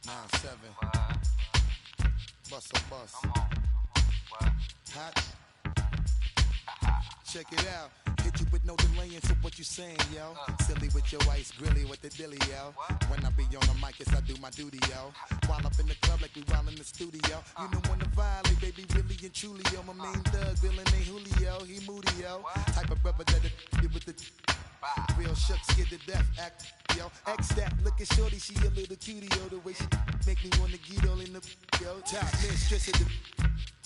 9-7. Bust a bus. Hot. Check it out. Hit you with no delaying, so what you saying, yo? Silly with your ice, grilly with the dilly, yo. When I be on the mic, yes, I do my duty, yo. While up in the club like we while in the studio. You know when to violate, baby, really and truly, yo. My main thug, villain ain't Julio, he moody, yo. Type of brother that with the real shook, scared to death, act, yo. X that, looking shorty, she a little cutie, yo. The way she make me wanna get all in the, yo. Top mistress of the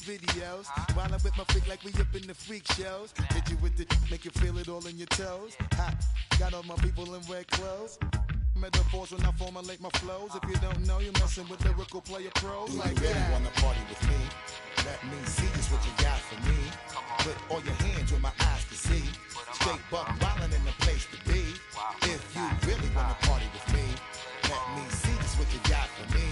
videos, while I'm with my freak like we up in the freak shows. Hit you with the, make you feel it all in your toes. Hot, got all my people in red clothes. Metaphors when I formulate my flows. If you don't know, you're messing with lyrical player pros. Do like you really that. wanna party with me? Let me see just what you got for me. Put all your hands where my eyes can see. Straight buck wildin' in the place to be. If you really wanna party with me, let me see just what you got for me.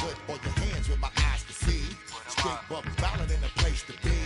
Put all your hands where my eyes can see. Straight buck wildin' in the place to be.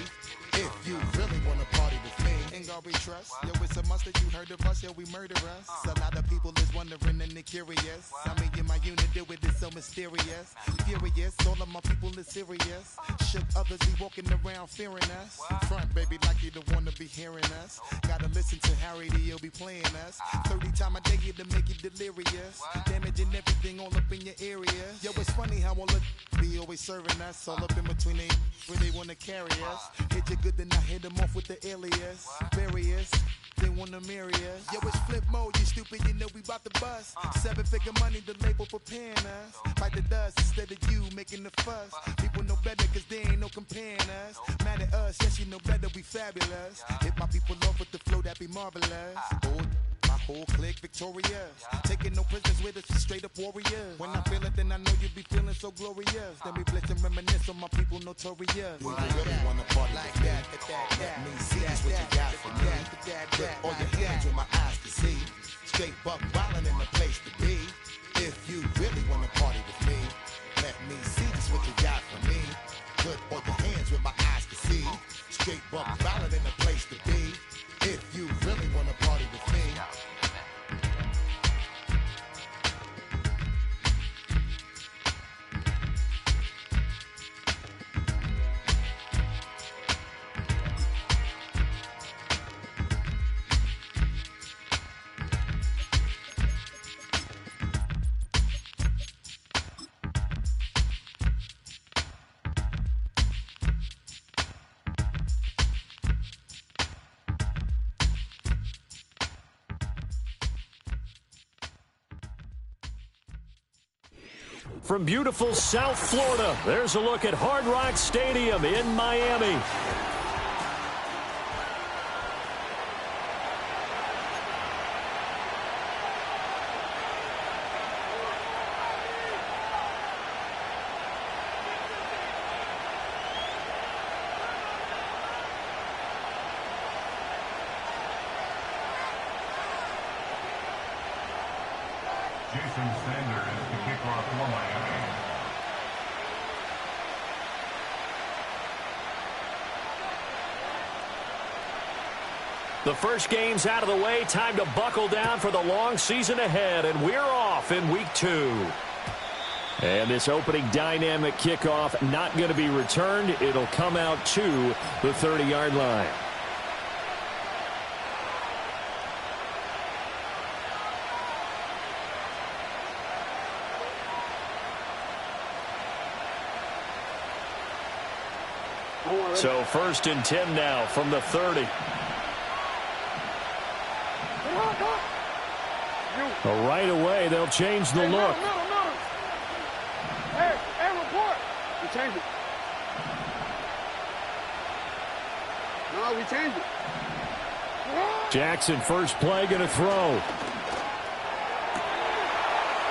If you really wanna party with me, Ain't gonna be trust. Yo, it's a must that you heard of us, yo, we murder us. A lot of people is wondering and they curious. I mean, in my unit deal with it so mysterious. Furious, all of my people is serious. Shook others be walking around fearing us. Front, baby, like you don't wanna be hearing us. Gotta listen to Harry D.O. be playing us. 30 times a day to make you delirious. Damaging everything all up in your area. Yo, it's funny how all the be always serving us. All up in between they where they wanna carry us. Hit you good, then I hit them off with the alias. Various, they wanna marry us. Yo, it's flip mode, you stupid, you know we bout to bust. 7-figure money, the label preparing us. Fight the dust instead of you making the fuss. People know better cause they ain't no comparing us. Mad at us, yes you know better, we fabulous. Hit my people off with the flow, that be marvelous. Oh, my whole clique victorious. Taking no prisoners with us, straight up warriors. When I feel it, then I know you be feeling so glorious. Then we blitz and reminisce on my people notorious. do you really wanna party Like with me? that, Let me see just what you got for me. Put all your hands where my eyes can see. Straight buck wildin' in the place to be. If you really wanna party with me, let me see just what you got for me. Put all your hands where my eyes can see. Straight buck wildin' in the place to be. If you really wanna party with me. From beautiful South Florida, there's a look at Hard Rock Stadium in Miami. Jason Sanders to kick off for Miami. The first game's out of the way. Time to buckle down for the long season ahead, and we're off in week 2. And this opening dynamic kickoff not going to be returned. It'll come out to the 30-yard line. So 1st and 10 now from the 30. Right away, they'll change the look. Hey, report. We changed it. No, we changed it. Jackson, first play, going to throw.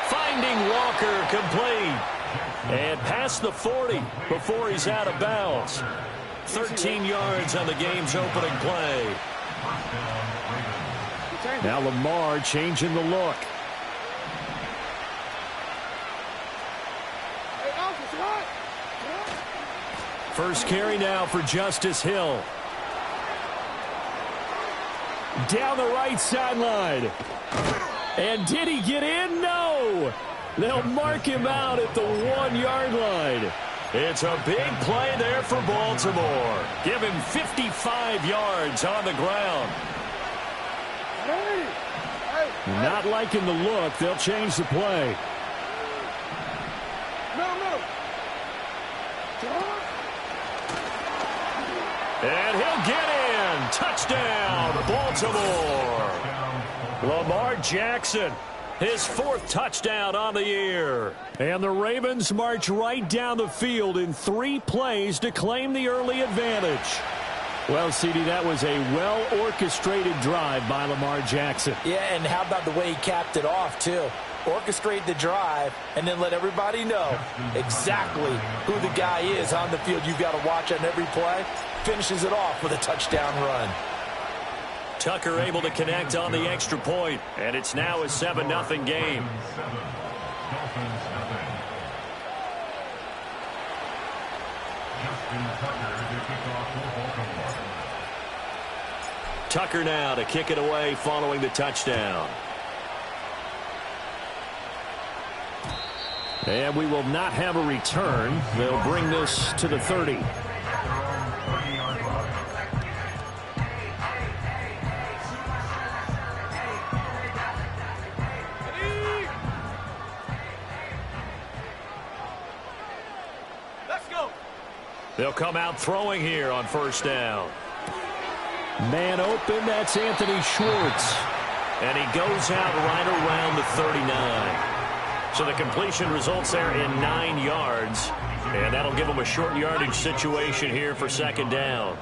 Finding Walker, complete. And past the 40 before he's out of bounds. 13 yards on the game's opening play. Now Lamar changing the look. First carry now for Justice Hill. Down the right sideline. And did he get in? No. They'll mark him out at the 1-yard line. It's a big play there for Baltimore. Give him 55 yards on the ground. Not liking the look. They'll change the play. And he'll get in. Touchdown, Baltimore. Lamar Jackson, his 4th touchdown on the year. And the Ravens march right down the field in 3 plays to claim the early advantage. Well, CD, that was a well-orchestrated drive by Lamar Jackson. Yeah, and how about the way he capped it off, too? Orchestrate the drive and then let everybody know exactly who the guy is on the field you've got to watch on every play. Finishes it off with a touchdown run. Tucker able to connect on the extra point, and it's now a 7-0 game. Tucker now to kick it away following the touchdown. And we will not have a return. They'll bring this to the 30. They'll come out throwing here on 1st down. Man open, that's Anthony Schwartz. And he goes out right around the 39. So the completion results there in 9 yards. And that'll give him a short yardage situation here for 2nd down.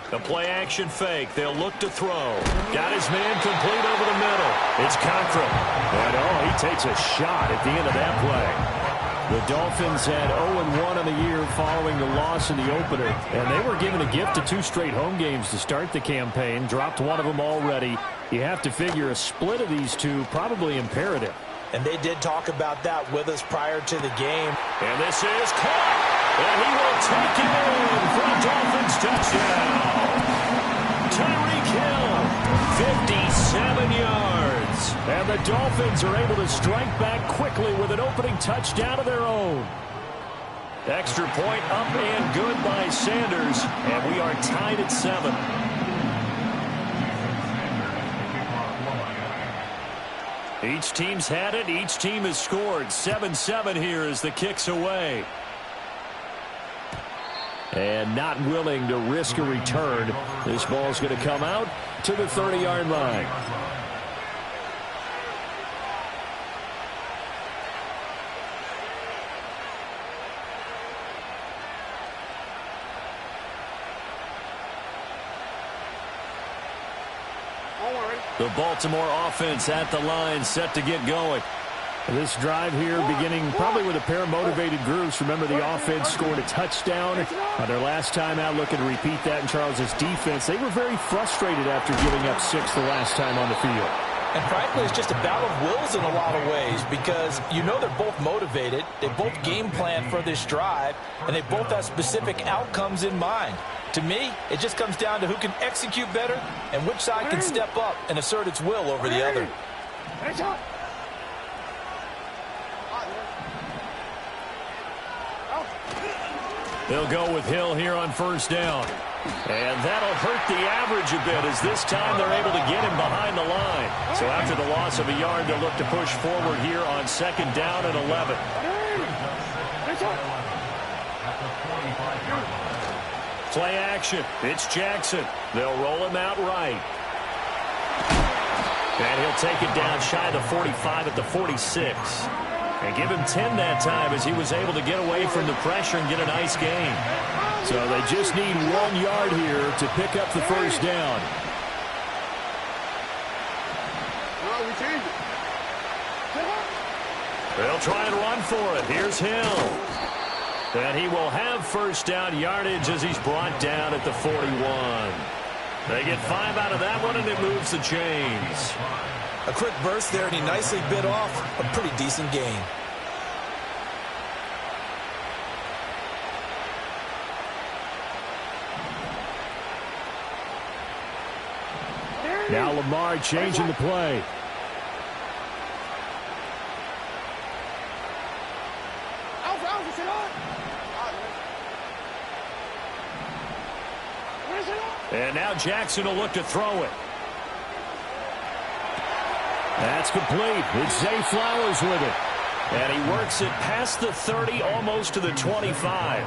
The play-action fake. They'll look to throw. Got his man complete over the middle. It's Cochran. And, he takes a shot at the end of that play. The Dolphins had 0-1 on the year following the loss in the opener. And they were given a gift of 2 straight home games to start the campaign. Dropped one of them already. You have to figure a split of these two probably imperative. And they did talk about that with us prior to the game. And this is caught. And he will take it in for a Dolphins touchdown. Tyreek Hill, 57 yards. And the Dolphins are able to strike back quickly with an opening touchdown of their own. Extra point up and good by Sanders. And we are tied at 7. Each team's had it. Each team has scored. 7-7 here as the kick's away. And not willing to risk a return. This ball's going to come out to the 30-yard line. The Baltimore offense at the line, set to get going. This drive here beginning probably with a pair of motivated groups. Remember, the offense scored a touchdown on their last time out, looking to repeat that in Charles's defense. They were very frustrated after giving up 6 the last time on the field. And frankly, it's just a battle of wills in a lot of ways because you know they're both motivated. They both game plan for this drive, and they both have specific outcomes in mind. To me, it just comes down to who can execute better and which side can step up and assert its will over the other. They'll go with Hill here on 1st down. And that'll hurt the average a bit as this time they're able to get him behind the line. So after the loss of a yard, they'll look to push forward here on 2nd down and 11. Play action. It's Jackson. They'll roll him out right. And he'll take it down shy of the 45 at the 46. And give him 10 that time as he was able to get away from the pressure and get a nice gain. So they just need 1 yard here to pick up the 1st down. They'll try and run for it. Here's Hill. And he will have 1st down yardage as he's brought down at the 41. They get 5 out of that one, and it moves the chains. A quick burst there, and he nicely bit off a pretty decent gain. Now Lamar changing the play. And now Jackson will look to throw it. That's complete. It's Zay Flowers with it. And he works it past the 30, almost to the 25.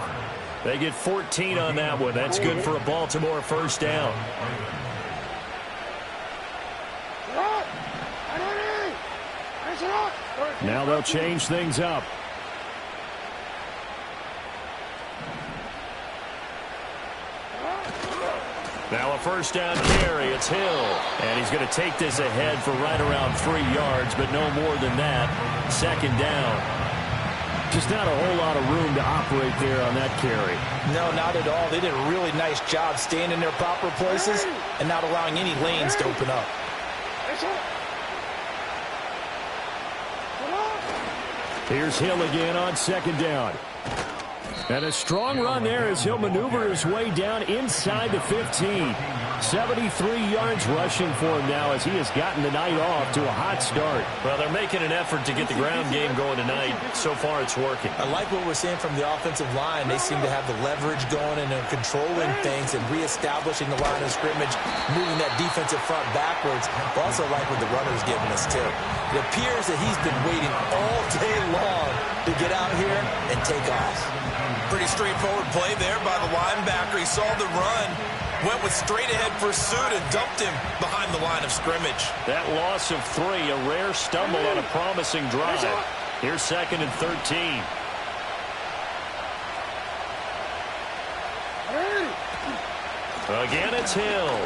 They get 14 on that one. That's good for a Baltimore first down. Now they'll change things up. Now a first down carry. It's Hill. And he's going to take this ahead for right around 3 yards, but no more than that. Second down. Just not a whole lot of room to operate there on that carry. No, not at all. They did a really nice job staying in their proper places and not allowing any lanes to open up. Here's Hill again on second down. And a strong run there as he'll maneuver his way down inside the 15. 73 yards rushing for him now as he has gotten the night off to a hot start. Well, they're making an effort to get the ground game going tonight. So far, it's working. I like what we're seeing from the offensive line. They seem to have the leverage going and they're controlling things and reestablishing the line of scrimmage, moving that defensive front backwards. I also like what the runner's giving us, too. It appears that he's been waiting all day long to get out here and take off. Pretty straightforward play there by the linebacker. He saw the run, went with straight-ahead pursuit, and dumped him behind the line of scrimmage. That loss of 3, a rare stumble on a promising drive. Here's second and 13. Again, it's Hill.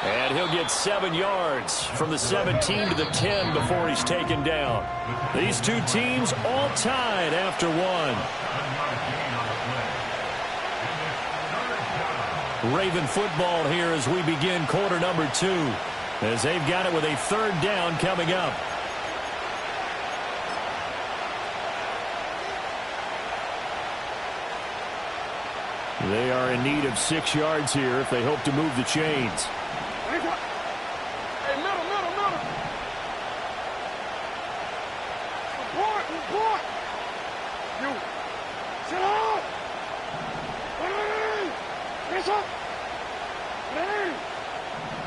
And he'll get 7 yards from the 17 to the 10 before he's taken down. These two teams all tied after one. Raven football here as we begin quarter number 2, as they've got it with a third down coming up. They are in need of 6 yards here if they hope to move the chains. Hey, middle. Report. You. Sit up. Hands up.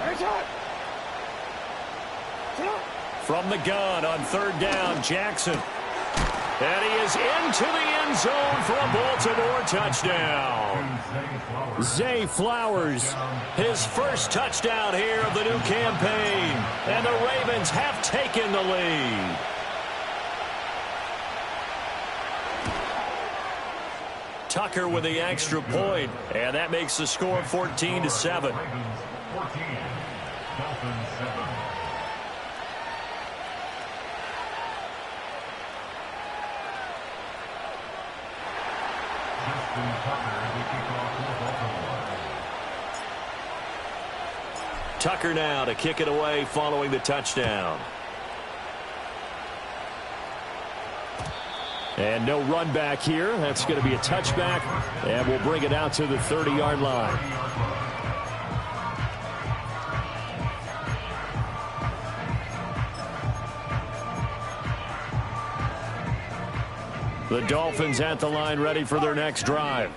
Hands up. Sit up. From the gun on third down, Jackson. And he is into the end zone for a Baltimore touchdown. Zay Flowers, his first touchdown here of the new campaign. And the Ravens have taken the lead. Tucker with the extra point, and that makes the score 14-7. Tucker now to kick it away following the touchdown. And no run back here. That's going to be a touchback, and we'll bring it out to the 30-yard line. The Dolphins at the line ready for their next drive.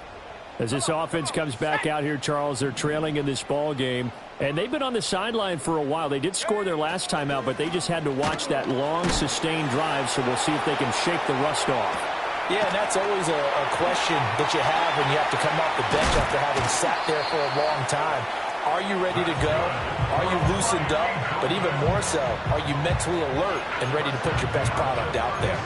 As this offense comes back out here, Charles, they're trailing in this ball game. And they've been on the sideline for a while. They did score their last time out, but they just had to watch that long, sustained drive, so we'll see if they can shake the rust off. Yeah, and that's always a question that you have when you have to come off the bench after having sat there for a long time. Are you ready to go? Are you loosened up? But even more so, are you mentally alert and ready to put your best product out there?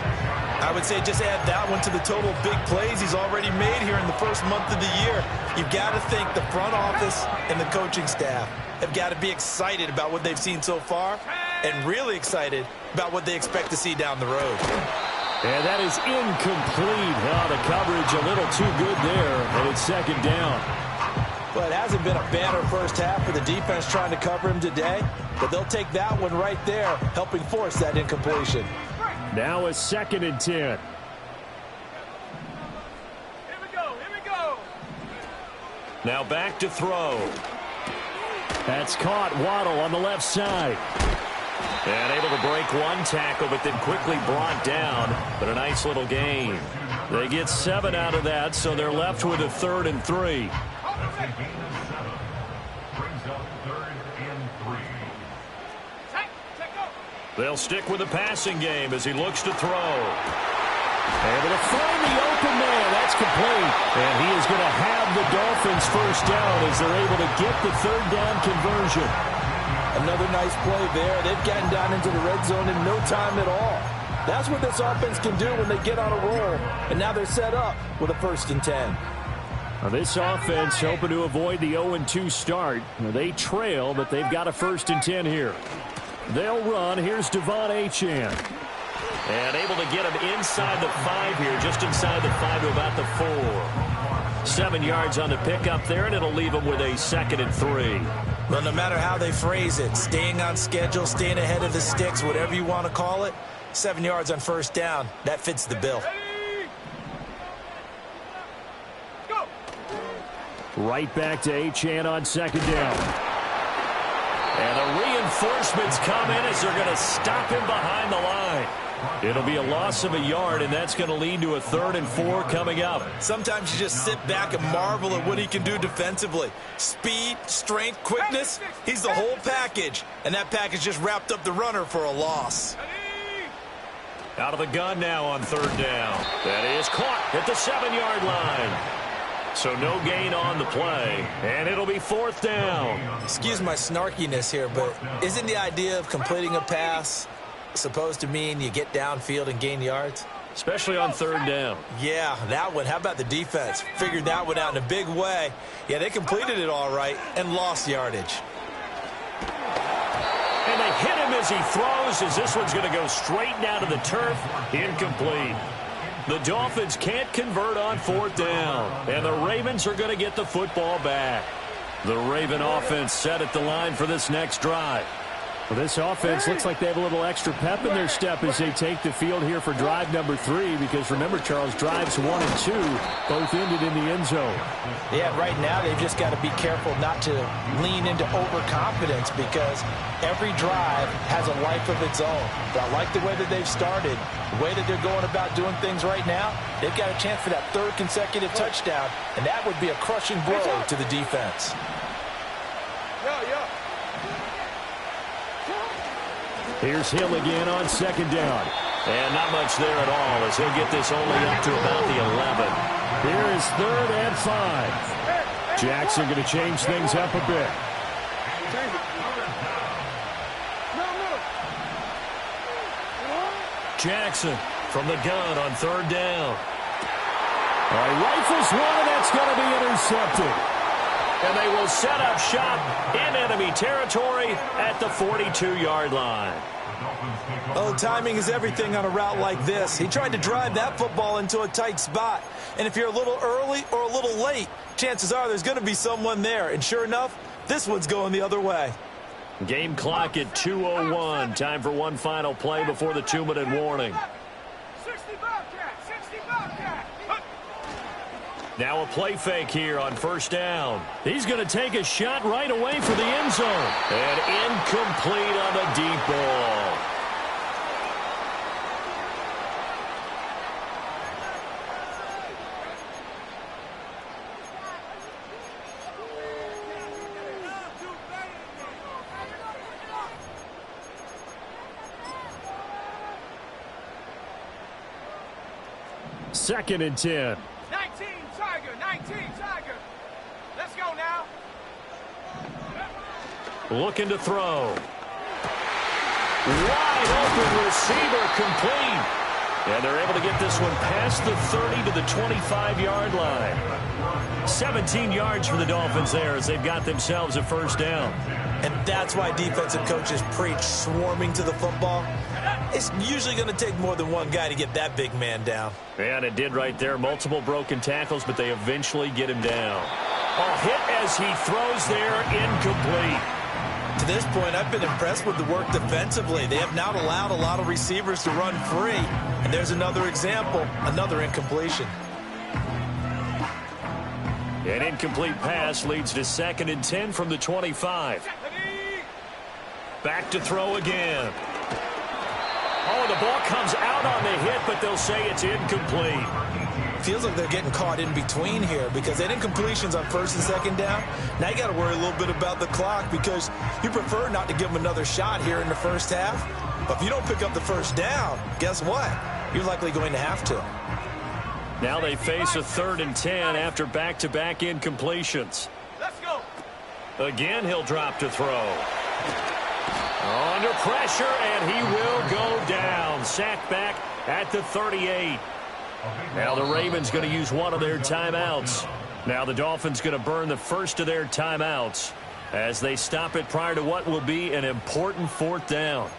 I would say just add that one to the total big plays he's already made here in the first month of the year. You've got to think the front office and the coaching staff have got to be excited about what they've seen so far and really excited about what they expect to see down the road. And that is incomplete. Oh, the coverage a little too good there, and it's second down. Well, it hasn't been a banner first half for the defense trying to cover him today, but they'll take that one right there, helping force that incompletion. Now a second and 10. Here we go. Now back to throw. That's caught. Waddle on the left side. And able to break one tackle, but then quickly brought down. But a nice little gain. They get 7 out of that, so they're left with a 3rd and 3. They'll stick with the passing game as he looks to throw. Able to find the open man. That's complete. And he is going to have the Dolphins first down as they're able to get the 3rd down conversion. Another nice play there. They've gotten down into the red zone in no time at all. That's what this offense can do when they get on a roll. And now they're set up with a 1st and 10. Now this offense hoping to avoid the 0-2 start. Now they trail, but they've got a 1st and 10 here. They'll run. Here's Devon Achane. And able to get him inside the 5 here, just inside the 5 to about the 4. 7 yards on the pickup there, and it'll leave them with a 2nd and 3. Well, no matter how they phrase it, staying on schedule, staying ahead of the sticks, whatever you want to call it, 7 yards on 1st down, that fits the bill. Right back to Achane on 2nd down. And the reinforcements come in as they're going to stop him behind the line. It'll be a loss of a yard, and that's going to lead to a 3rd and 4 coming up. Sometimes you just sit back and marvel at what he can do defensively. Speed, strength, quickness, he's the whole package. And that package just wrapped up the runner for a loss. Out of the gun now on 3rd down. That is caught at the 7-yard line. So no gain on the play, and it'll be 4th down. Excuse my snarkiness here, but isn't the idea of completing a pass supposed to mean you get downfield and gain yards? Especially on 3rd down. Yeah, that one. How about the defense? Figured that one out in a big way. Yeah, they completed it all right and lost yardage. And they hit him as he throws, as this one's going to go straight down to the turf. Incomplete. The Dolphins can't convert on 4th down, and the Ravens are going to get the football back. The Raven offense set at the line for this next drive. Well, this offense looks like they have a little extra pep in their step as they take the field here for drive number 3, because remember, Charles, drives 1 and 2 both ended in the end zone. Yeah, right now they've just got to be careful not to lean into overconfidence, because every drive has a life of its own. But I like the way that they've started, the way that they're going about doing things right now. They've got a chance for that 3rd consecutive touchdown, and that would be a crushing blow to the defense. Here's Hill again on 2nd down. And not much there at all, as he'll get this only up to about the 11. Here is 3rd and 5. Jackson going to change things up a bit. Jackson from the gun on 3rd down. All right, rifles one, and that's going to be intercepted. And they will set up shop in enemy territory at the 42-yard line. Oh, timing is everything on a route like this. He tried to drive that football into a tight spot. And if you're a little early or a little late, chances are there's going to be someone there. And sure enough, this one's going the other way. Game clock at 2:01. Time for one final play before the 2-minute warning. Now a play fake here on 1st down. He's going to take a shot right away for the end zone. And incomplete on the deep ball. Second and 10. 19, Tiger. Let's go now. Looking to throw. Wide open receiver, complete. And they're able to get this one past the 30 to the 25-yard line. 17 yards for the Dolphins there as they've got themselves a 1st down. And that's why defensive coaches preach swarming to the football. It's usually going to take more than one guy to get that big man down. And it did right there. Multiple broken tackles, but they eventually get him down. A hit as he throws there, incomplete. To this point, I've been impressed with the work defensively. They have not allowed a lot of receivers to run free. And there's another example, another incompletion. An incomplete pass leads to 2nd and 10 from the 25. Back to throw again. Oh, the ball comes out on the hit, but they'll say it's incomplete. Feels like they're getting caught in between here because they did incompletions on first and second down. Now you got to worry a little bit about the clock because you prefer not to give them another shot here in the first half. But if you don't pick up the first down, guess what? You're likely going to have to. Now they face a 3rd and 10 after back-to-back incompletions. Let's go. Again, he'll drop to throw. Under pressure, and he will go down. Sacked back at the 38. Now the Ravens going to use one of their timeouts. Now the Dolphins going to burn the first of their timeouts as they stop it prior to what will be an important 4th down.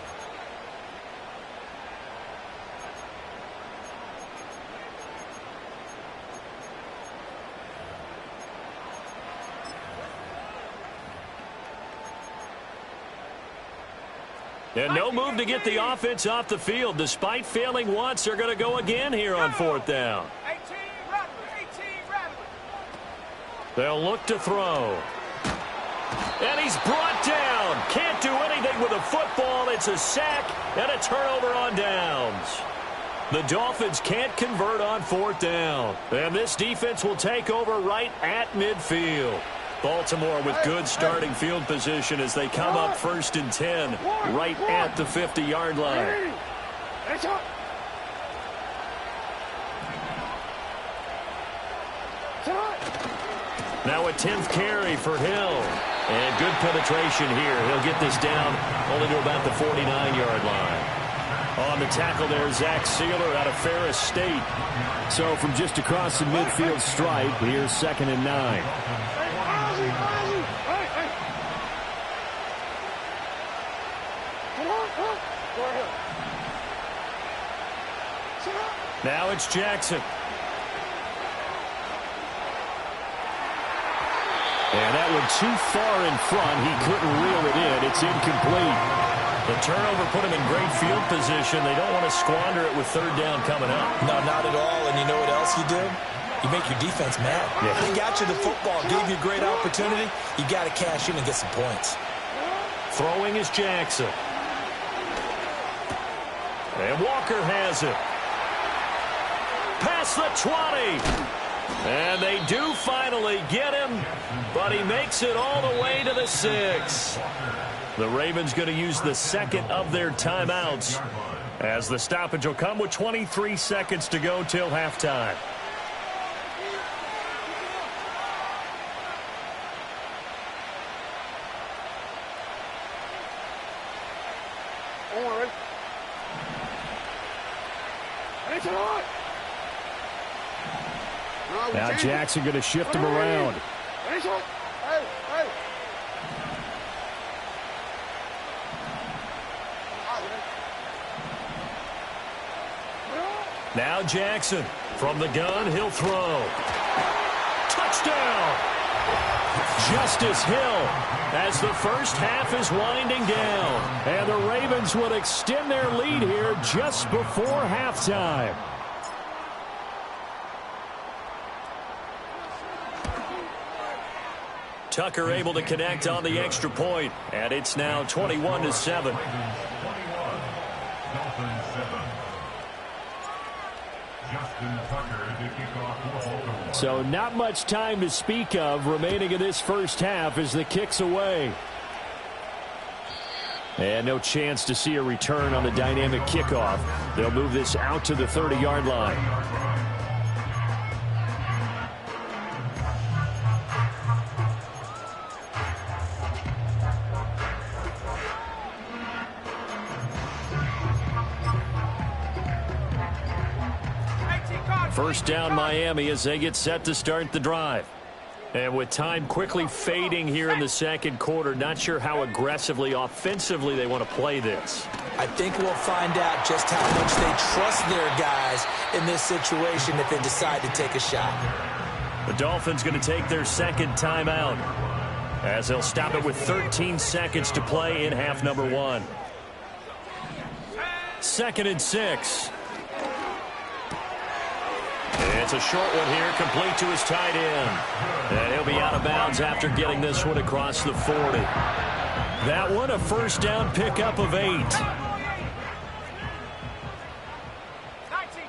And no move to get the offense off the field. Despite failing once, they're going to go again here on 4th down. 18 rattling. They'll look to throw. And he's brought down. Can't do anything with a football. It's a sack and a turnover on downs. The Dolphins can't convert on 4th down. And this defense will take over right at midfield. Baltimore with good starting field position as they come up 1st and 10 right at the 50-yard line. Now a 10th carry for Hill. And good penetration here. He'll get this down only to about the 49-yard line. On the tackle there, Zach Sealer out of Ferris State. So from just across the midfield stripe, here's 2nd and 9. Now it's Jackson. And that one too far in front. He couldn't reel it in. It's incomplete. The turnover put him in great field position. They don't want to squander it with 3rd down coming up. No, not at all. And you know what else you do? You make your defense mad. Yeah. They got you the football, gave you a great opportunity. You got to cash in and get some points. Throwing is Jackson. And Walker has it. Past the 20. And they do finally get him, but he makes it all the way to the 6. The Ravens going to use the 2nd of their timeouts as the stoppage will come with 23 seconds to go till halftime. Now Jackson going to shift him around. Now Jackson from the gun, he'll throw. Touchdown! Justice Hill as the first half is winding down. And the Ravens will extend their lead here just before halftime. Tucker able to connect on the extra point, and it's now 21-7. So not much time to speak of remaining in this first half as the kick's away. And no chance to see a return on the dynamic kickoff. They'll move this out to the 30-yard line. First down Miami as they get set to start the drive. And with time quickly fading here in the second quarter, not sure how aggressively, offensively they want to play this. I think we'll find out just how much they trust their guys in this situation if they decide to take a shot. The Dolphins going to take their 2nd timeout as they'll stop it with 13 seconds to play in half number 1. 2nd and 6. It's a short one here, complete to his tight end. And he'll be out of bounds after getting this one across the 40. That one, a first down pickup of 8. 19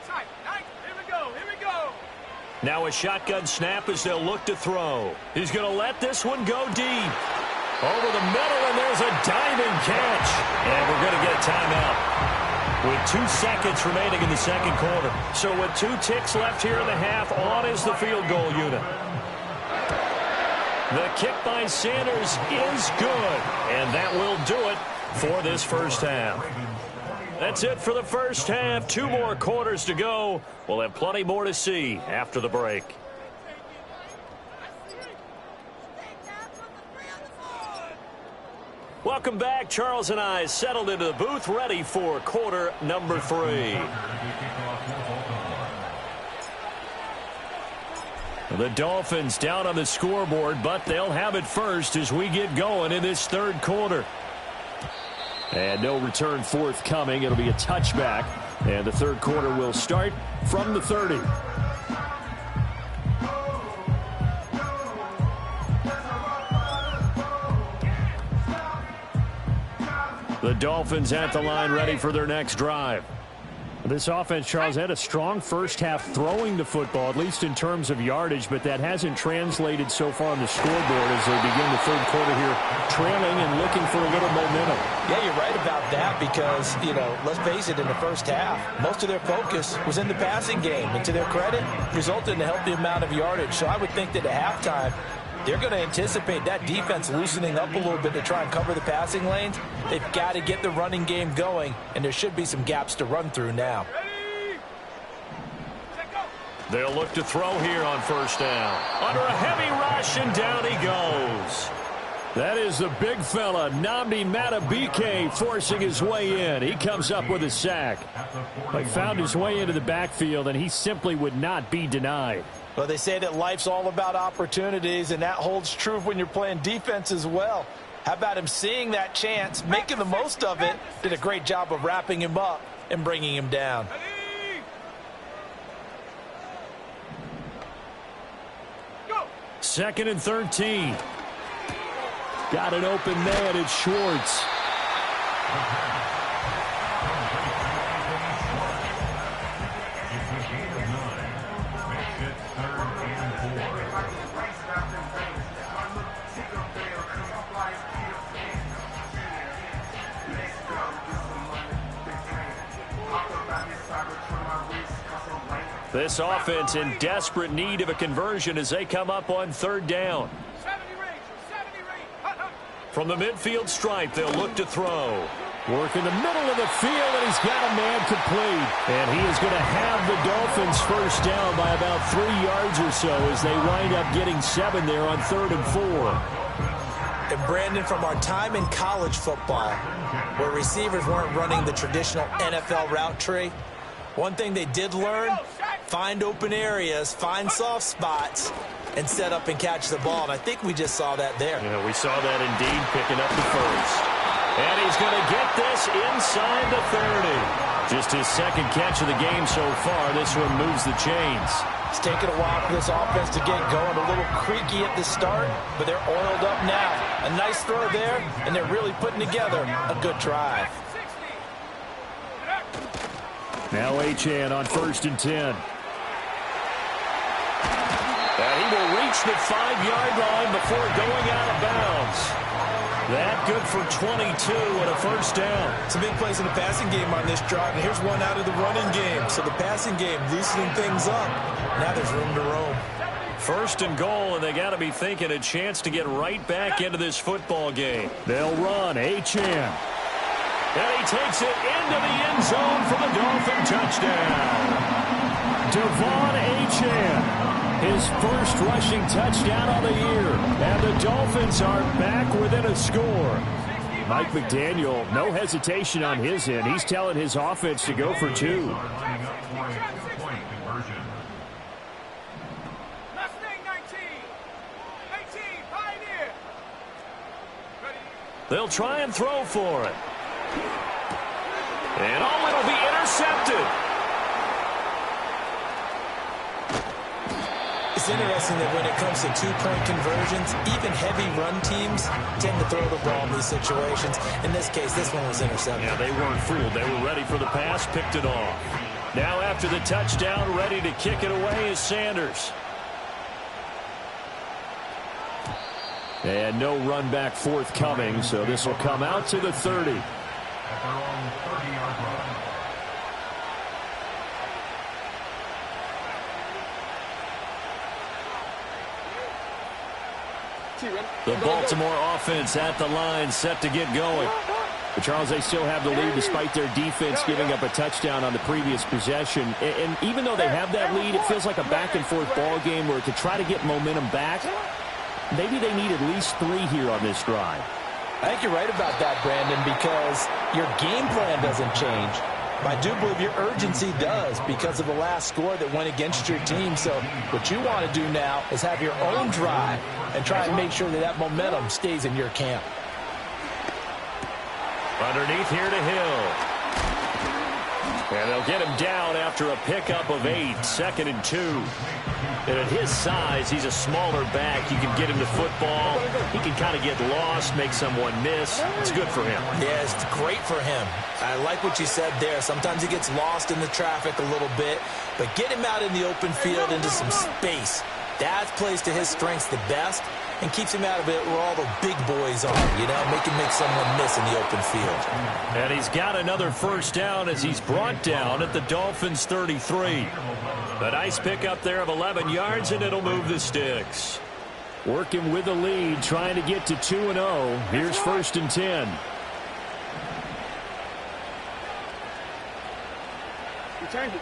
tight. Here we go. Now a shotgun snap as they'll look to throw. He's going to let this one go deep. Over the middle, and there's a diving catch. And we're going to get a timeout with 2 seconds remaining in the second quarter. So with 2 ticks left here in the half, on is the field goal unit. The kick by Sanders is good, and that will do it for this first half. That's it for the first half. 2 more quarters to go. We'll have plenty more to see after the break. Welcome back. Charles and I settled into the booth, ready for quarter number 3. The Dolphins down on the scoreboard, but they'll have it first as we get going in this third quarter. And no return forthcoming. It'll be a touchback. And the third quarter will start from the 30. The Dolphins at the line, ready for their next drive. This offense, Charles, had a strong first half throwing the football, at least in terms of yardage, but that hasn't translated so far on the scoreboard as they begin the third quarter here, trailing and looking for a little momentum. Yeah, you're right about that because, let's face it, in the first half, most of their focus was in the passing game. And to their credit, resulted in a healthy amount of yardage. So I would think that at halftime, they're going to anticipate that defense loosening up a little bit to try and cover the passing lanes. They've got to get the running game going, and there should be some gaps to run through now. They'll look to throw here on first down. Under a heavy rush, and down he goes. That is the big fella, Nnamdi Madubuike, forcing his way in. He comes up with a sack. But found his way into the backfield, and he simply would not be denied. Well, they say that life's all about opportunities, and that holds true when you're playing defense as well. How about him seeing that chance, making the most of it, did a great job of wrapping him up and bringing him down. Second and 13. Got an open man, it's Schwartz. This offense in desperate need of a conversion as they come up on third down. From the midfield stripe, they'll look to throw. Work in the middle of the field, and he's got a man complete. And he is going to have the Dolphins first down by about 3 yards or so as they wind up getting 7 there on 3rd and 4. And Brandon, from our time in college football, where receivers weren't running the traditional NFL route tree, one thing they did learn, find open areas, find soft spots, and set up and catch the ball. And I think we just saw that there. Yeah, we saw that indeed, picking up the first. And he's going to get this inside the 30. Just his second catch of the game so far. This one moves the chains. It's taken a while for this offense to get going. A little creaky at the start, but they're oiled up now. A nice throw there, and they're really putting together a good drive. Now Achane on 1st and 10. And he will reach the 5-yard line before going out of bounds. That good for 22 and a first down. Some big plays in the passing game on this drive, and here's one out of the running game. So the passing game loosening things up. Now there's room to roam. 1st and goal, and they got to be thinking a chance to get right back into this football game. They'll run. Achane. And he takes it into the end zone for the Dolphin touchdown. Devon Achane. His first rushing touchdown of the year. And the Dolphins are back within a score. Mike McDaniel, no hesitation on his end. He's telling his offense to go for 2. They'll try and throw for it. And it'll be intercepted. It's interesting that when it comes to two-point conversions, even heavy run teams tend to throw the ball in these situations. In this case, this one was intercepted. Yeah, they weren't fooled. They were ready for the pass, picked it off. Now after the touchdown, ready to kick it away is Sanders. And no run back forthcoming, so this will come out to the 30. At their own 30-yard line. The Baltimore offense at the line, set to get going. But Charles, they still have the lead despite their defense giving up a touchdown on the previous possession. And even though they have that lead, it feels like a back-and-forth ball game where to try to get momentum back, maybe they need at least 3 here on this drive. I think you're right about that, Brandon, because your game plan doesn't change. I do believe your urgency does because of the last score that went against your team. So what you want to do now is have your own drive and try and make sure that that momentum stays in your camp. Underneath here to Hill. And they'll get him down after a pickup of 8, 2nd and 2. And at his size, he's a smaller back. You can get him the football. He can kind of get lost, make someone miss. It's good for him. Yeah, it's great for him. I like what you said there. Sometimes he gets lost in the traffic a little bit, but get him out in the open field into some space. That plays to his strengths the best and keeps him out of it where all the big boys are, you know, make someone miss in the open field. And he's got another first down as he's brought down at the Dolphins' 33. A nice pickup there of 11 yards, and it'll move the sticks. Working with the lead, trying to get to 2-0. Here's 1st and 10. We changed it.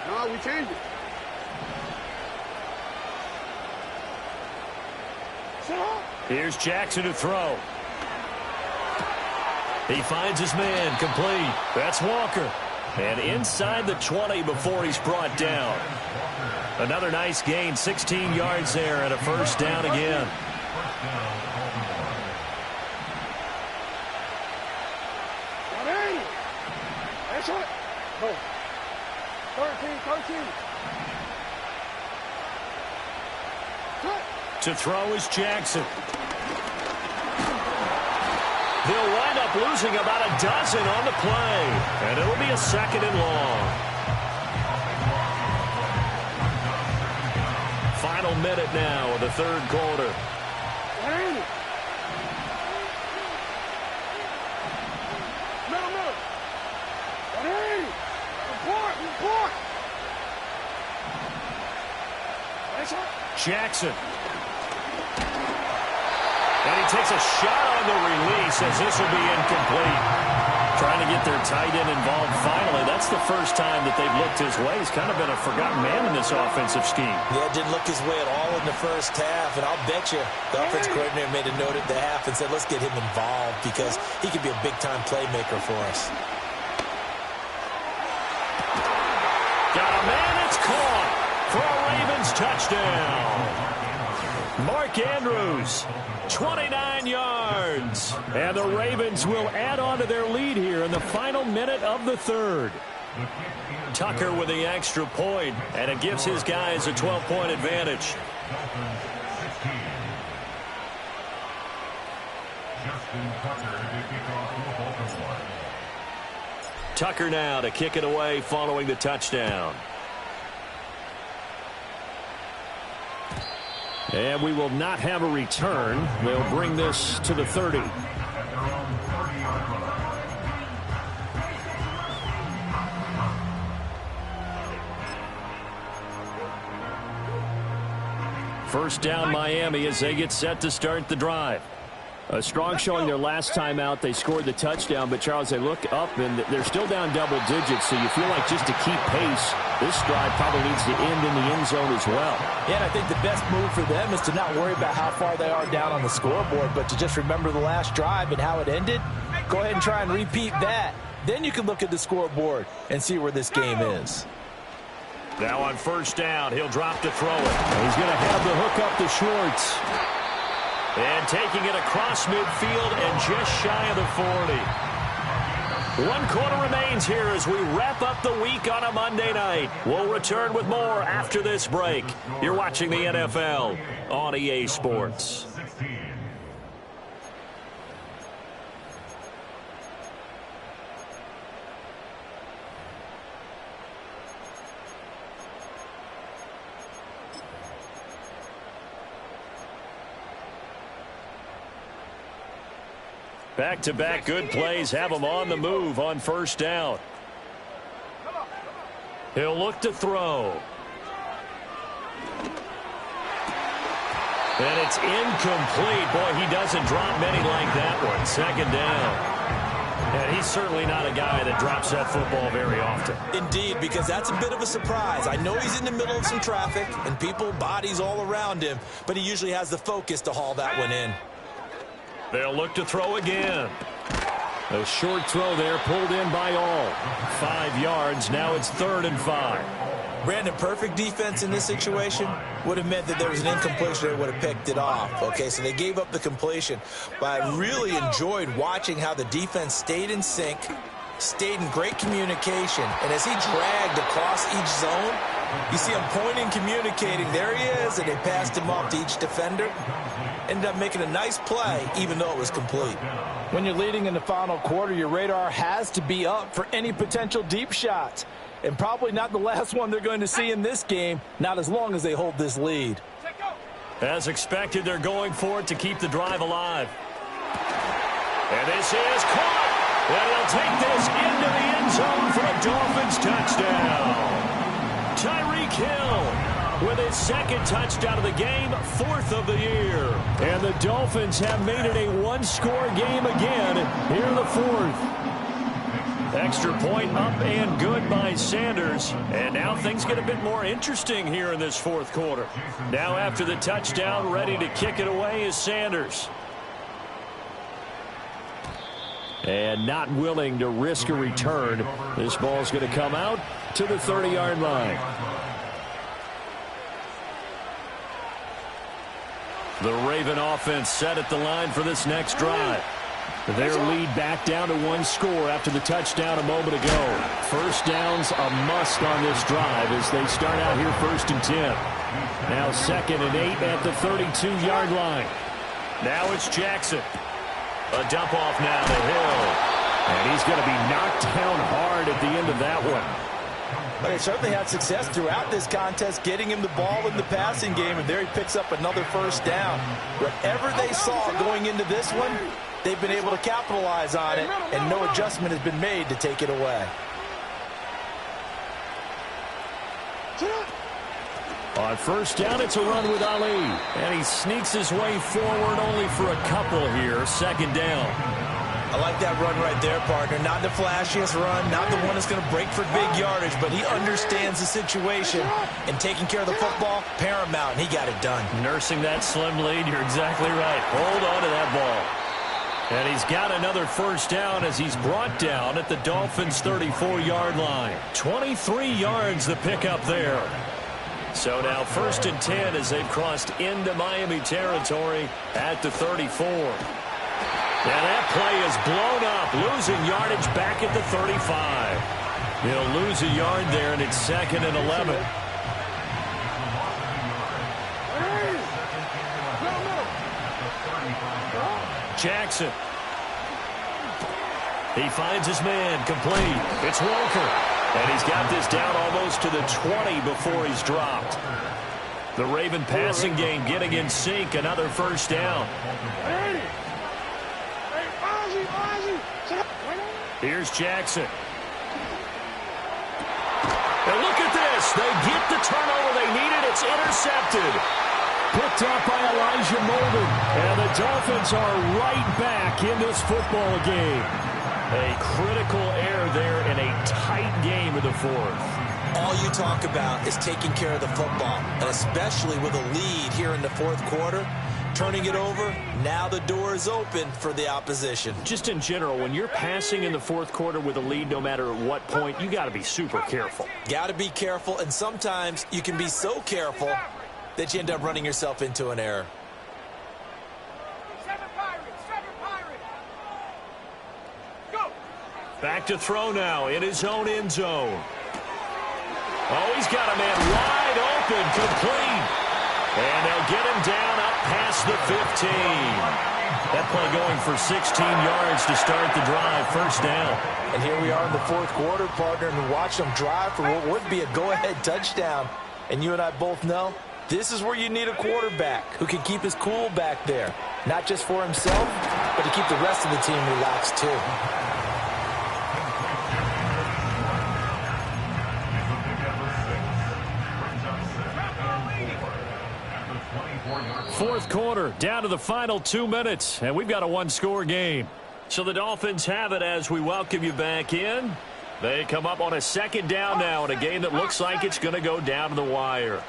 No, we changed it. Here's Jackson to throw. He finds his man, complete. That's Walker. And inside the 20 before he's brought down. Another nice gain, 16 yards there, and a first down again. That's it. Go. 13. To throw is Jackson. They'll wind up losing about a dozen on the play. And it'll be a 2nd and long. Final minute now of the 3rd quarter. Jackson. And he takes a shot on the release as this will be incomplete. Trying to get their tight end involved finally. That's the first time that they've looked his way. He's kind of been a forgotten man in this offensive scheme. Yeah, didn't look his way at all in the first half. And I'll bet you the offense coordinator made a note at the half and said, let's get him involved because he could be a big-time playmaker for us. Got a man, it's caught for a Ravens touchdown. Mark Andrews, 29 yards. And the Ravens will add on to their lead here in the final minute of the 3rd. Tucker with the extra point, and it gives his guys a 12-point advantage. Tucker now to kick it away following the touchdown. And we will not have a return. They'll bring this to the 30. First down Miami as they get set to start the drive. A strong showing their last time out. They scored the touchdown, but Charles, they look up and they're still down double digits, so you feel like just to keep pace, this drive probably needs to end in the end zone as well. Yeah, and I think the best move for them is to not worry about how far they are down on the scoreboard, but to just remember the last drive and how it ended. Go ahead and try and repeat that. Then you can look at the scoreboard and see where this game is. Now on first down, he'll drop to throw it. He's going to have the hook up to Schwartz. And taking it across midfield and just shy of the 40. 1 quarter remains here as we wrap up the week on a Monday night. We'll return with more after this break. You're watching the NFL on EA Sports. Back-to-back good plays have him on the move on first down. He'll look to throw. And it's incomplete. Boy, he doesn't drop many like that one. Second down. And he's certainly not a guy that drops that football very often. Indeed, because that's a bit of a surprise. I know he's in the middle of some traffic and people, bodies all around him, but he usually has the focus to haul that one in. They'll look to throw again. A short throw there pulled in by all. 5 yards. Now it's 3rd and 5. Brandon, perfect defense in this situation would have meant that there was an incompletion. They would have picked it off. Okay, so they gave up the completion. But I really enjoyed watching how the defense stayed in sync, stayed in great communication. And as he dragged across each zone, you see him pointing, communicating. There he is, and they passed him off to each defender. Ended up making a nice play, even though it was complete. When you're leading in the final quarter, your radar has to be up for any potential deep shots. And probably not the last one they're going to see in this game, not as long as they hold this lead. As expected, they're going for it to keep the drive alive. And this is caught. And he'll take this into the end zone for a Dolphins touchdown. Tyreek Hill with his 2nd touchdown of the game, 4th of the year. And the Dolphins have made it a 1-score game again here in the 4th. Extra point up and good by Sanders. And now things get a bit more interesting here in this 4th quarter. Now after the touchdown, ready to kick it away is Sanders. And not willing to risk a return. This ball's going to come out to the 30-yard line. The Raven offense set at the line for this next drive. Their lead back down to 1 score after the touchdown a moment ago. First down's a must on this drive as they start out here 1st and 10. Now 2nd and 8 at the 32-yard line. Now it's Jackson. A dump off now to Hill. And he's going to be knocked down hard at the end of that one. But they certainly had success throughout this contest, getting him the ball in the passing game, and there he picks up another first down. Whatever they saw going into this one, they've been able to capitalize on it, and no adjustment has been made to take it away. On first down, it's a run with Ali, and he sneaks his way forward only for a couple here. 2nd down. I like that run right there, partner. Not the flashiest run, not the one that's going to break for big yardage, but he understands the situation, and taking care of the football, paramount, and he got it done. Nursing that slim lead, you're exactly right. Hold on to that ball. And he's got another first down as he's brought down at the Dolphins' 34-yard line. 23 yards the pickup there. So now 1st and 10 as they've crossed into Miami territory at the 34. And that play is blown up, losing yardage back at the 35. He'll lose a yard there, and it's 2nd and 11. Jackson. He finds his man, complete. It's Walker. And he's got this down almost to the 20 before he's dropped. The Raven passing game getting in sync, another first down. Here's Jackson. And look at this. They get the turnover they needed. It's intercepted. Picked up by Elijah Molden. And the Dolphins are right back in this football game. A critical error there in a tight game in the 4th. All you talk about is taking care of the football, and especially with a lead here in the 4th quarter. Turning it over, now the door is open for the opposition. Just in general, when you're passing in the 4th quarter with a lead, no matter at what point, you got to be super careful. Got to be careful, and sometimes you can be so careful that you end up running yourself into an error. Back to throw now in his own end zone. Oh, he's got a man wide open, complete. And they'll get him down up past the 15. That play going for 16 yards to start the drive, first down. And here we are in the fourth quarter, partner, and watch them drive for what would be a go-ahead touchdown. And you and I both know this is where you need a quarterback who can keep his cool back there. Not just for himself, but to keep the rest of the team relaxed too. Fourth quarter, down to the final 2 minutes, and we've got a one-score game. So the Dolphins have it as we welcome you back in. They come up on a second down now in a game that looks like it's going to go down to the wire.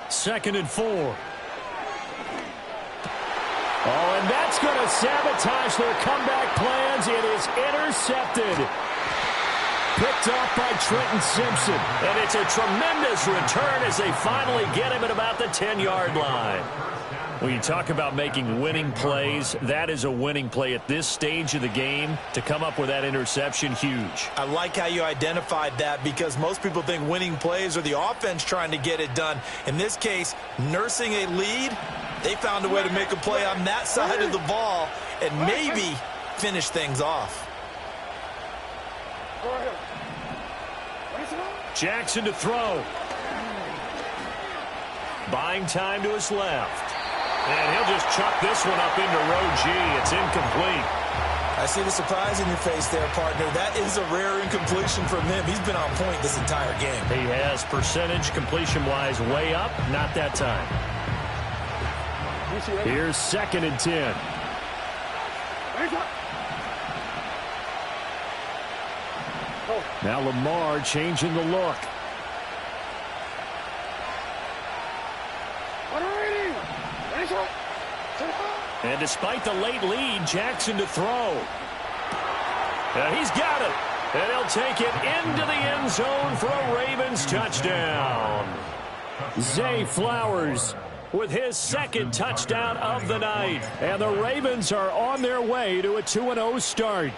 Second and 4. Oh, and that's going to sabotage their comeback plans. It is intercepted. Picked off by Trenton Simpson. And it's a tremendous return as they finally get him at about the 10-yard line. When you talk about making winning plays, that is a winning play at this stage of the game. To come up with that interception, huge. I like how you identified that because most people think winning plays are the offense trying to get it done. In this case, nursing a lead, they found a way to make a play on that side of the ball and maybe finish things off. Jackson to throw. Buying time to his left. And he'll just chuck this one up into row G. It's incomplete. I see the surprise in your face there, partner. That is a rare incompletion from him. He's been on point this entire game. He has percentage completion-wise way up. Not that time. Here's second and 10. Now Lamar changing the look. And despite the late lead, Jackson to throw. And he's got it. And he'll take it into the end zone for a Ravens touchdown. Zay Flowers with his second touchdown of the night. And the Ravens are on their way to a 2-0 start.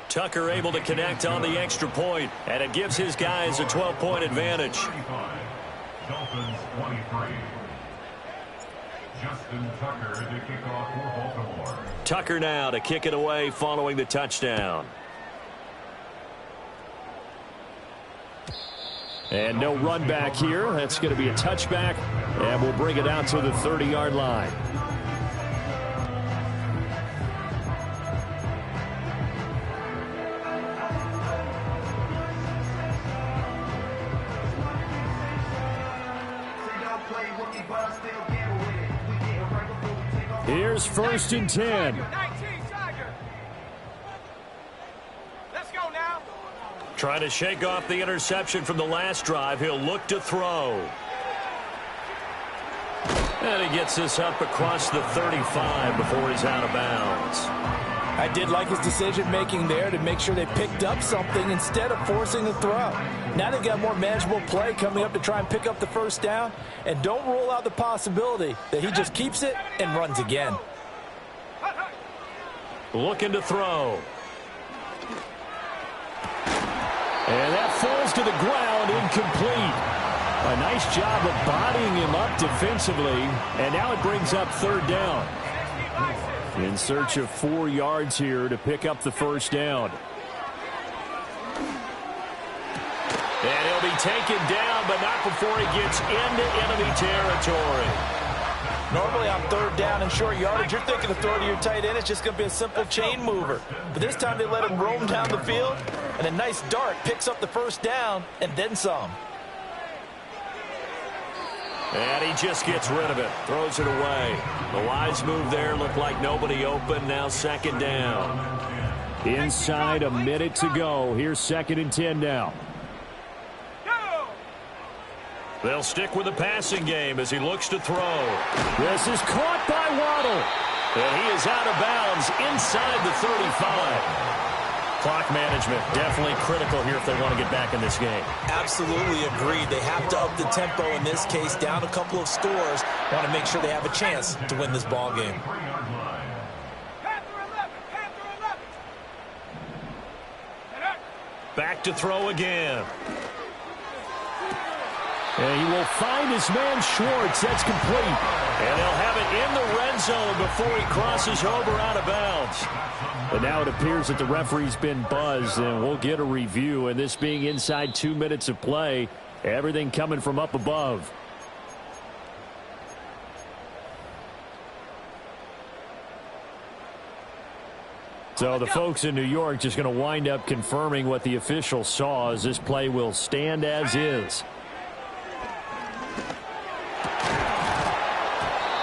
Tucker able to connect on the extra point, and it gives his guys a 12-point advantage. Dolphins 23. Justin Tucker to kick off for Baltimore. Tucker now to kick it away following the touchdown. And no run back here. That's going to be a touchback, and we'll bring it out to the 30-yard line. Here's first and 10. Let's go now. Trying to shake off the interception from the last drive. He'll look to throw. And he gets this up across the 35 before he's out of bounds. I did like his decision-making there to make sure they picked up something instead of forcing the throw. Now they've got more manageable play coming up to try and pick up the first down. And don't rule out the possibility that he just keeps it and runs again. Looking to throw. And that falls to the ground, incomplete. A nice job of bodying him up defensively. And now it brings up third down. In search of 4 yards here to pick up the first down. And he'll be taken down, but not before he gets into enemy territory. Normally on third down and short yardage, you're thinking to throw to your tight end. It's just going to be a simple chain mover. But this time they let him roam down the field, and a nice dart picks up the first down and then some. And he just gets rid of it, throws it away. The wise move there, looked like nobody open, now second down. Inside a minute to go. Here's second and 10 now. They'll stick with the passing game as he looks to throw. This is caught by Waddle. And he is out of bounds inside the 35. Clock management, definitely critical here if they want to get back in this game. Absolutely agreed. They have to up the tempo in this case, down a couple of scores. Want to make sure they have a chance to win this ball game. Back to throw again. And he will find his man Schwartz. That's complete. And they'll have it in the red zone before he crosses over out of bounds. But now it appears that the referee's been buzzed, and we'll get a review. And this being inside 2 minutes of play, everything coming from up above. So the folks in New York just going to wind up confirming what the official saw, as this play will stand as is.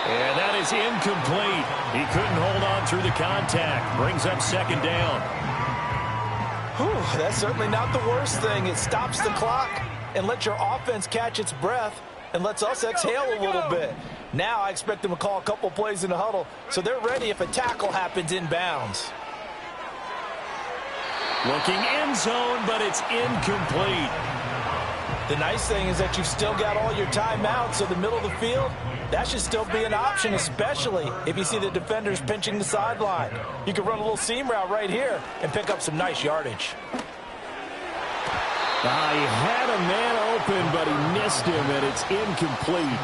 And that is incomplete. He couldn't hold on through the contact. Brings up second down. Whew, that's certainly not the worst thing. It stops the clock and lets your offense catch its breath and lets us exhale a little bit. Now I expect them to call a couple plays in the huddle, so they're ready if a tackle happens inbounds. Looking end zone, but it's incomplete. The nice thing is that you've still got all your timeouts, so the middle of the field, that should still be an option, especially if you see the defenders pinching the sideline. You can run a little seam route right here and pick up some nice yardage. He had a man open, but he missed him, and it's incomplete.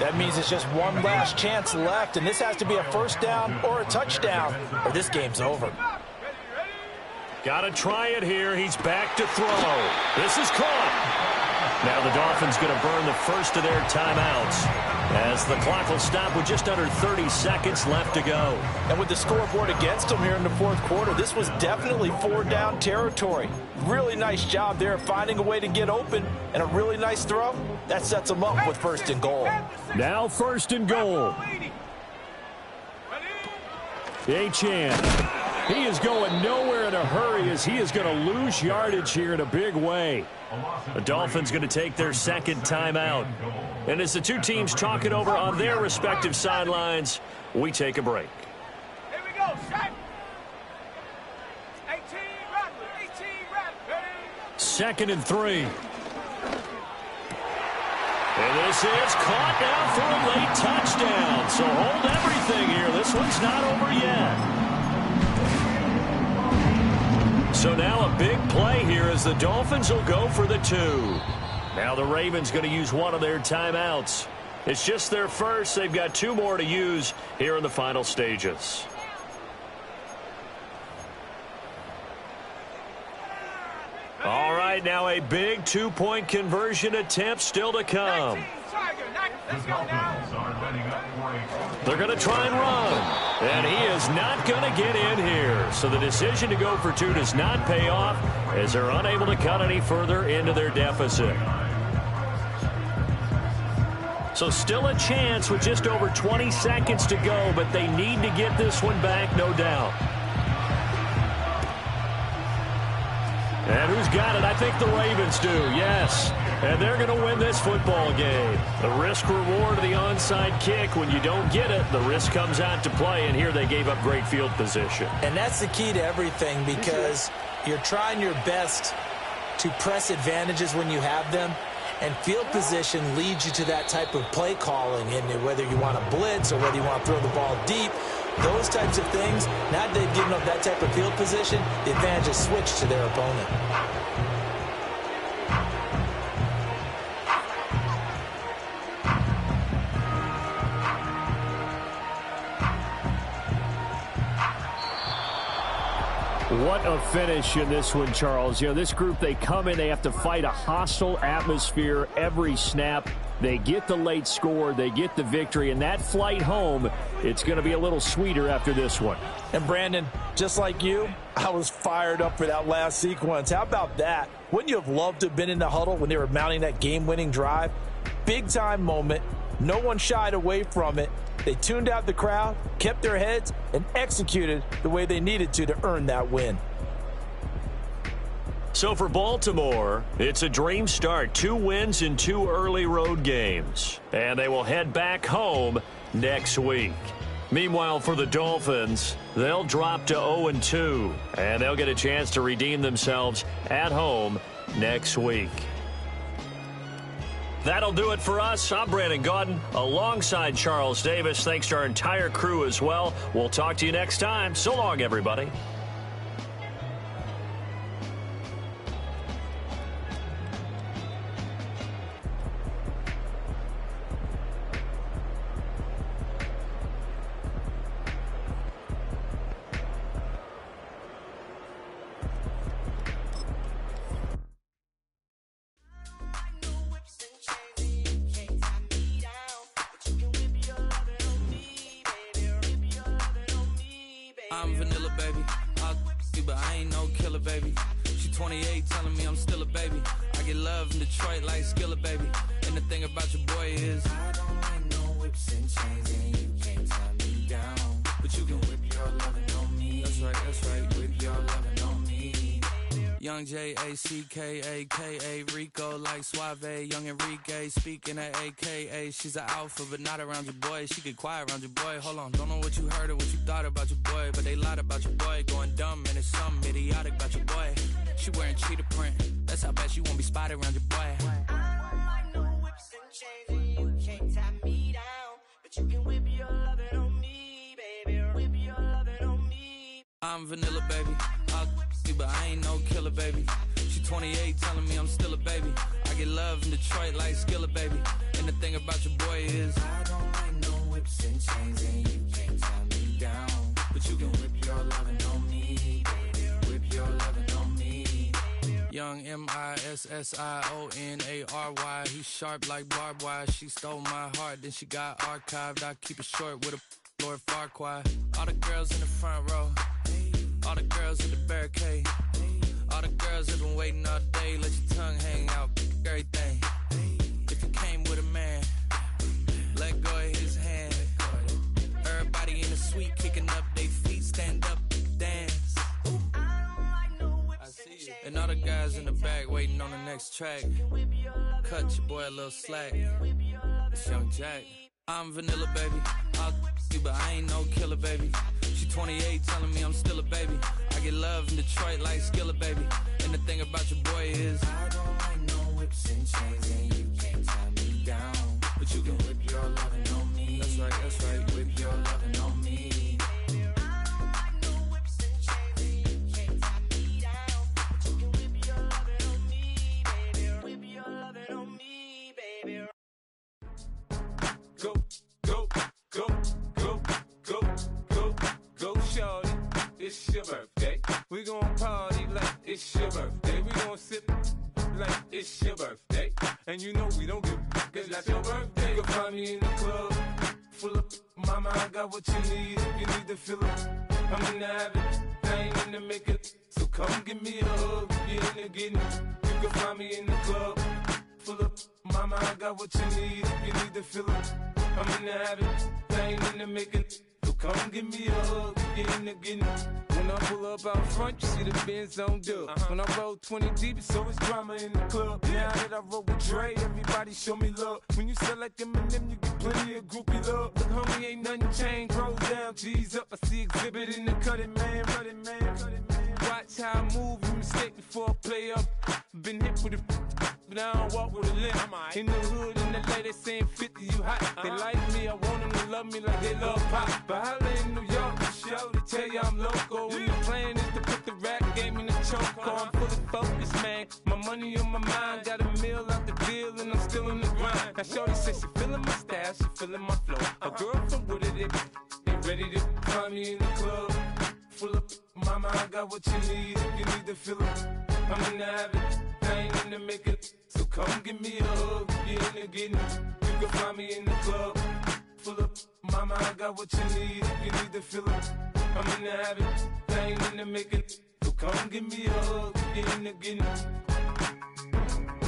That means it's just one last chance left, and this has to be a first down or a touchdown, or this game's over. Got to try it here. He's back to throw. This is caught. Now the Dolphins going to burn the first of their timeouts, as the clock will stop with just under 30 seconds left to go. And with the scoreboard against them here in the fourth quarter, this was definitely four-down territory. Really nice job there finding a way to get open, and a really nice throw. That sets them up with first and goal. Now first and goal. Achane. He is going nowhere in a hurry, as he is going to lose yardage here in a big way. The Dolphins going to take their second timeout. And as the two teams talk it over on their respective sidelines, we take a break. Here we go, Shaq. 18 Rattler. Second and 3. And this is caught down for a late touchdown. So hold everything here. This one's not over yet. So now a big play here as the Dolphins will go for the 2. Now the Ravens going to use one of their timeouts. It's just their first. They've got 2 more to use here in the final stages. All right, now a big 2-point conversion attempt still to come. They're going to try and run. And he is not going to get in here. So the decision to go for 2 does not pay off, as they're unable to cut any further into their deficit. So still a chance with just over 20 seconds to go, but they need to get this one back, no doubt. And who's got it? I think the Ravens do, yes. And they're going to win this football game. The risk-reward of the onside kick, when you don't get it, the risk comes out to play, and here they gave up great field position. And that's the key to everything, because you're trying your best to press advantages when you have them, and field position leads you to that type of play calling, and whether you want to blitz or whether you want to throw the ball deep, those types of things, now that they've given up that type of field position, the advantage is switched to their opponent. What a finish in this one, Charles. You know, this group, they come in, they have to fight a hostile atmosphere every snap. They get the late score, they get the victory, and that flight home, it's going to be a little sweeter after this one. And Brandon, just like you, I was fired up for that last sequence. How about that? Wouldn't you have loved to have been in the huddle when they were mounting that game-winning drive? Big-time moment. No one shied away from it. They tuned out the crowd, kept their heads, and executed the way they needed to earn that win. So for Baltimore, it's a dream start. 2 wins in 2 early road games. And they will head back home next week. Meanwhile, for the Dolphins, they'll drop to 0-2, and they'll get a chance to redeem themselves at home next week. That'll do it for us. I'm Brandon Gaudin alongside Charles Davis. Thanks to our entire crew as well. We'll talk to you next time. So long, everybody. I'm vanilla, baby. I'll you, but I ain't no killer, baby. She 28, telling me I'm still a baby. I get love in Detroit like Skillet, baby. And the thing about your boy is I don't like no whips and chains, and you can't tie me down. But you can whip your lovin' on me. That's right, whip your lovin' on me. Young J-A-C-K-A-K-A, Rico like Suave, young Enrique, speaking at AKA. She's an alpha, but not around your boy. She get quiet around your boy. Hold on, don't know what you heard or what you thought about your boy, but they lied about your boy. Going dumb, and it's something idiotic about your boy. She wearing cheetah print, that's how bad she won't be spotted around your boy. I don't like no whips and chains, and you can't tie me down. But you can whip your lovin' on me, baby. Whip your lovin' on me. I'm vanilla, baby. I'll you, but I ain't no killer, baby. She 28, telling me I'm still a baby. I get love in Detroit like Skillet, baby. And the thing about your boy is I don't like no whips and chains, and you can't tie me down. But you can whip your lovin' on me, baby. Whip your lovin' on me. Young M-I-S-S-I-O-N-A-R-Y. He's sharp like barbed wire. She stole my heart, then she got archived. I keep it short with a Lord Farquaad. All the girls in the front row, all the girls at the barricade, all the girls have been waiting all day. Let your tongue hang out, everything. If you came with a man, let go of his hand. Everybody in the suite kicking up their feet, stand up, dance. I see you. And all the guys in the back waiting on the next track. Cut your boy a little slack. It's Young Jack. I'm vanilla, baby. I'll you, but I ain't no killer, baby. She 28, telling me I'm still a baby. I get love in Detroit like Skillet, baby. And the thing about your boy is I don't like no whips and chains, and you can't tie me down. But you can whip your lovin' on me. That's right, whip your lovin' on me. I don't like no whips and chains, and you can't tie me down. But you can whip your lovin' on me, baby. Whip your lovin' on me, baby. Go, go, go, go, go, go, go, shorty. It's your birthday. We gon' party like it's your birthday. We gon' sip like it's your birthday. And you know we don't give a cause that's your birthday. You can find me in the club, full of mama, I got what you need. If you need to fill up, I'm in the habit, I ain't in the make it. So come give me a hug, get in the getting. You can find me in the club, full of mama, I got what you need. If you need to fill up, I'm in the habit, I ain't in the making. So come give me a hug, get in the getting. When I pull up out front, you see the Benz on dub. When I roll 20 deep, so it's drama in the club. Now that I roll with Dre, everybody show me love. When you sell like Eminem, you get plenty of groupie love. Look, homie, ain't nothing changed. Roll down, G's up. I see exhibit in the cutting, man. Watch how I move, you mistake before I play up. Been hit with a but I don't walk with a limp. In the hood, in the lady saying 50, you hot. They like me, I want them to love me like they love pop. But holla in New York, the show, they tell you I'm local. And the plan is to put the rap game in the choke. I'm fully focused, man. My money on my mind, got a meal out the deal, and I'm still in the grind. Now shorty says she feeling my style, she feeling my flow. A girl from Wooded, they ready to find me in the club. Full of mama, I got what you need. If you need to fill up, I'm in the habit, I ain't in the make it. So come give me a hug, get in the getting. You can find me in the club, full of mama, I got what you need. If you need to fill up, I'm in the habit, I ain't in the make it. So come give me a hug, get in the getting.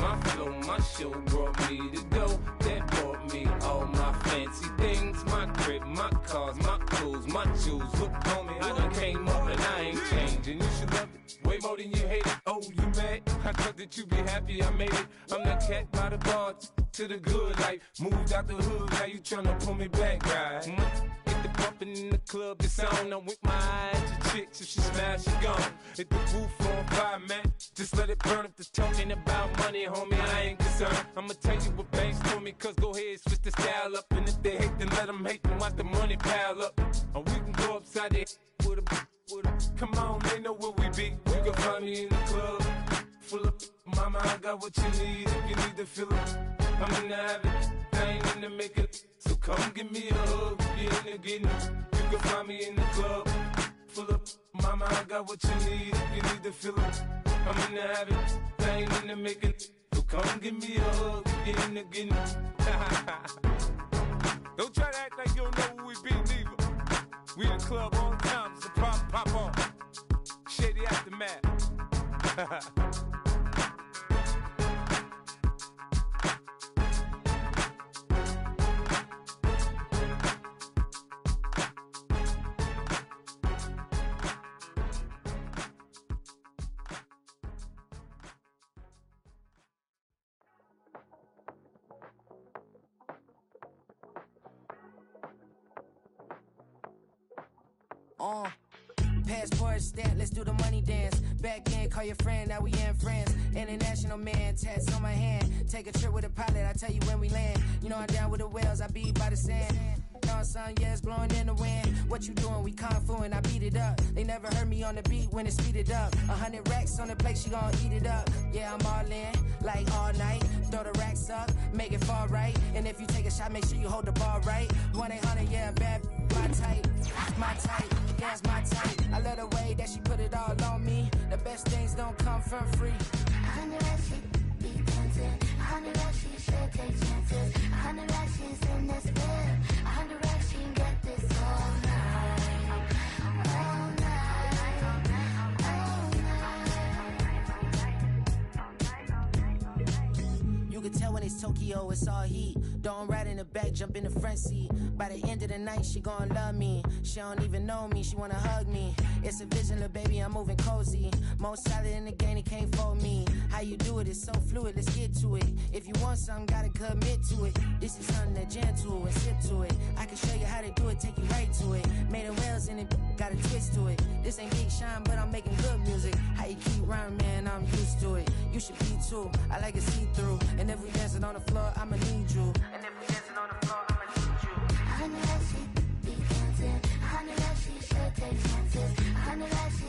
My flow, my show brought me to go. That brought me all my fancy things. My crib, my cars, my clothes, my shoes. Look, homie, I done came up and I ain't changing. You should love it way more than you hate it. Oh, you mad? it. I thought that you'd be happy I made it. I'm the cat by the bar to the good life. Moved out the hood, now you tryna pull me back, right? Get the bumpin' in the club, the sound. I'm with my eyes to chicks. If she smash, she gone. Hit the roof on fire, man. Just let it burn. If they're talking about money, homie, I ain't concerned. I'ma tell you what banks told me, cause go ahead, switch the style up. And if they hate, then let them hate, then watch the money pile up. Or we can go upside the with a. Come on, they know where we be. You can find me in the club, full of mama, I got what you need. If you need to fill it, I'm in the habit, I ain't in the make it. So come give me a hug, if you're in the getting it. You can find me in the club, full of mama, I got what you need. If you need to fill it, I'm in the habit, I ain't in the make it. So come give me a hug, if you're in the getting it. Don't try to act like you don't know who we be, neither. We in the club all the time, it's a problem, pop on. Shady aftermath. Passport stamp, let's do the money dance. Back in, call your friend, now we in France. International man, tats on my hand. Take a trip with a pilot, I tell you when we land. You know I'm down with the whales, I be by the sand. On sun, yeah, it's blowing in the wind. What you doing? We kung fu and I beat it up. They never heard me on the beat when it speeded up. 100 racks on the plate, she gon' eat it up. Yeah, I'm all in, like all night. Throw the racks up, make it fall right. And if you take a shot, make sure you hold the ball right. 1-800, yeah, bad, my type, yeah, it's my type. I love the way that she put it all on me. The best things don't come for free. 100 racks, she be dancing. 100 racks, she should take chances. 100 racks, she's in this bed. 100 racks, she can get this all night. All night. All night. You can tell when it's Tokyo, it's all heat. Don't ride in the back, jump in the front seat. By the end of the night, she gon' love me. She don't even know me, she wanna hug me. It's a vision, little baby, I'm moving cozy. Most solid in the game, it can't fold me. How you do it, it's so fluid, let's get to it. If you want something, gotta commit to it. This is something that gentle and sip to it. I can show you how to do it, take you right to it. Made of whales and it got a twist to it. This ain't Big Shine, but I'm making good music. How you keep rhyming, man, I'm used to it. You should be too, I like it see-through. And if we dancing on the floor, I'ma need you. And if we dancing on the floor, I'ma need you. 100 racks, she be dancing. 100 racks, she should take chances. 100 racks,